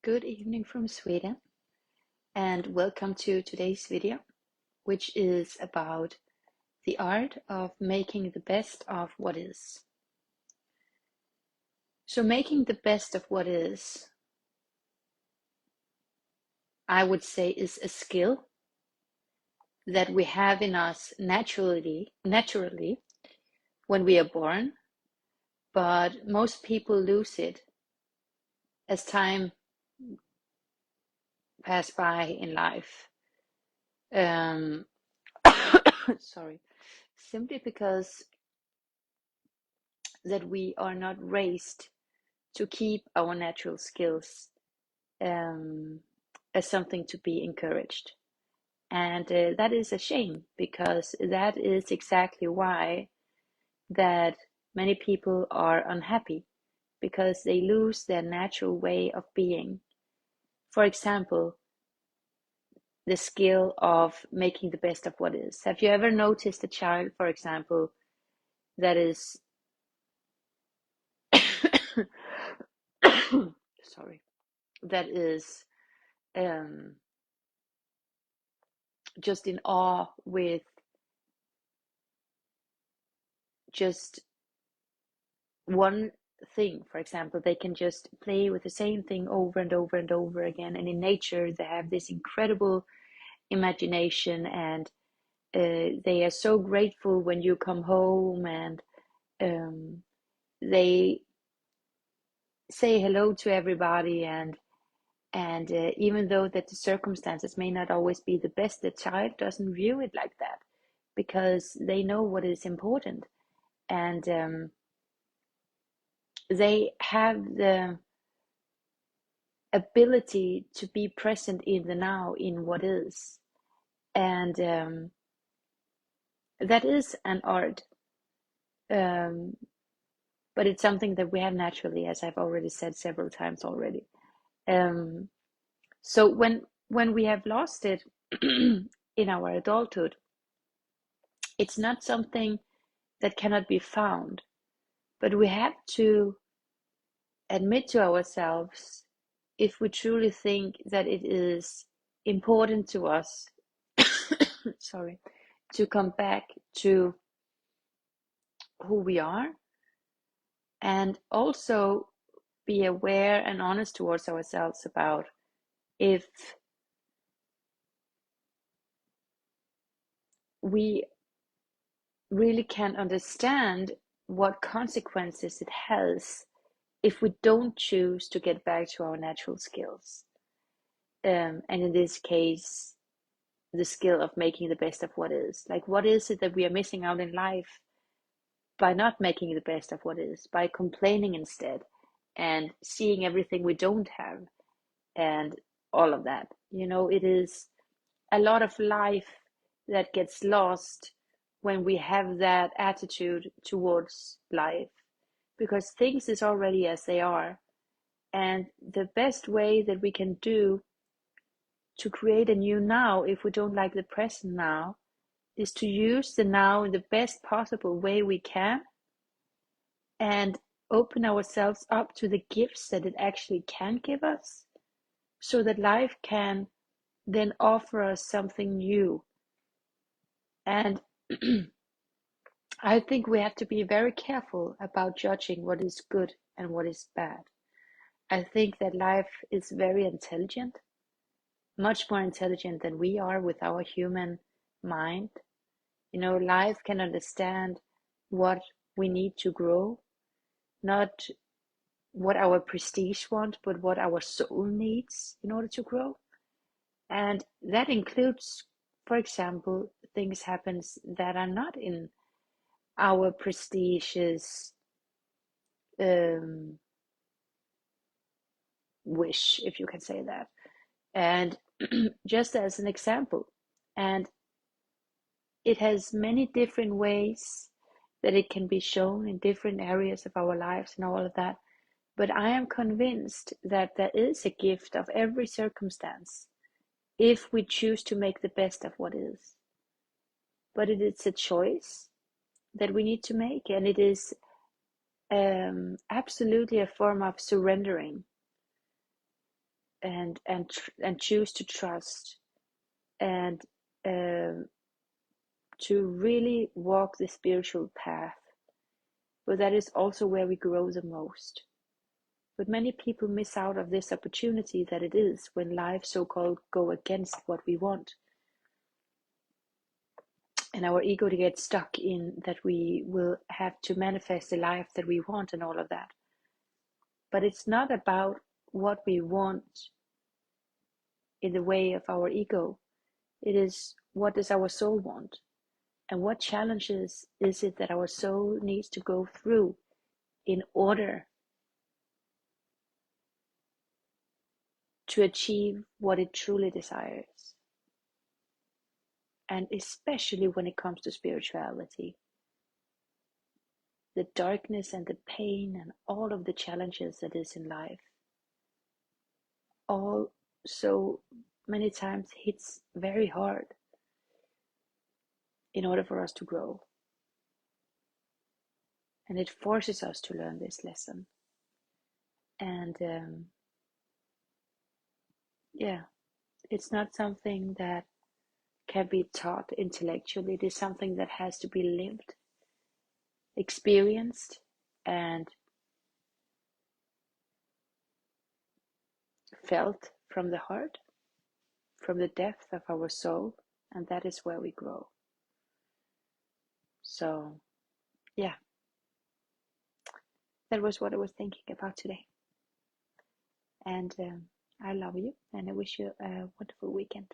Good evening from Sweden, and welcome to today's video, which is about the art of making the best of what is. So, making the best of what is, I would say, is a skill that we have in us naturally when we are born, but most people lose it as time passes by in life. Sorry, simply because that we are not raised to keep our natural skills as something to be encouraged. And that is a shame, because that is exactly why that many people are unhappy, because they lose their natural way of being. For example, the skill of making the best of what is. Have you ever noticed a child, for example, that is sorry, that is just in awe with just one thing? For example, they can just play with the same thing over and over and over again, and in nature they have this incredible imagination, and they are so grateful when you come home, and they say hello to everybody, and even though that the circumstances may not always be the best, the child doesn't view it like that, because they know what is important, and they have the ability to be present in the now, in what is. And that is an art, um, but it's something that we have naturally, as I've already said several times already. So when we have lost it in our adulthood, it's not something that cannot be found, but we have to admit to ourselves, if we truly think that it is important to us, sorry, to come back to who we are, and also be aware and honest towards ourselves about if we really can understand what consequences it has if we don't choose to get back to our natural skills. And in this case, the skill of making the best of what is. Like, what is it that we are missing out in life by not making the best of what is, by complaining instead, and seeing everything we don't have, and all of that? It is a lot of life that gets lost when we have that attitude towards life, because things is already as they are, and the best way that we can do to create a new now, if we don't like the present now, is to use the now in the best possible way we can, and open ourselves up to the gifts that it actually can give us, so that life can then offer us something new. And I think we have to be very careful about judging what is good and what is bad. I think that life is very intelligent, much more intelligent than we are with our human mind. Life can understand what we need to grow, not what our prestige wants, but what our soul needs in order to grow. And that includes, for example, things happens that are not in our prestigious wish, if you can say that. And just as an example, and it has many different ways that it can be shown in different areas of our lives and all of that. But I am convinced that there is a gift of every circumstance if we choose to make the best of what is. But it is a choice that we need to make, and it is absolutely a form of surrendering. and choose to trust, and to really walk the spiritual path. But that is also where we grow the most. But many people miss out of this opportunity that it is when life so-called go against what we want, and our ego to get stuck in that we will have to manifest the life that we want and all of that. But it's not about what we want in the way of our ego. It is, what does our soul want? And what challenges is it that our soul needs to go through in order to achieve what it truly desires? And especially when it comes to spirituality, the darkness and the pain and all of the challenges that is in life, all so many times hits very hard in order for us to grow. And it forces us to learn this lesson. And yeah, it's not something that can be taught intellectually. It is something that has to be lived, experienced, and felt from the heart, from the depth of our soul, and that is where we grow. So, yeah, that was what I was thinking about today. And I love you, and I wish you a wonderful weekend.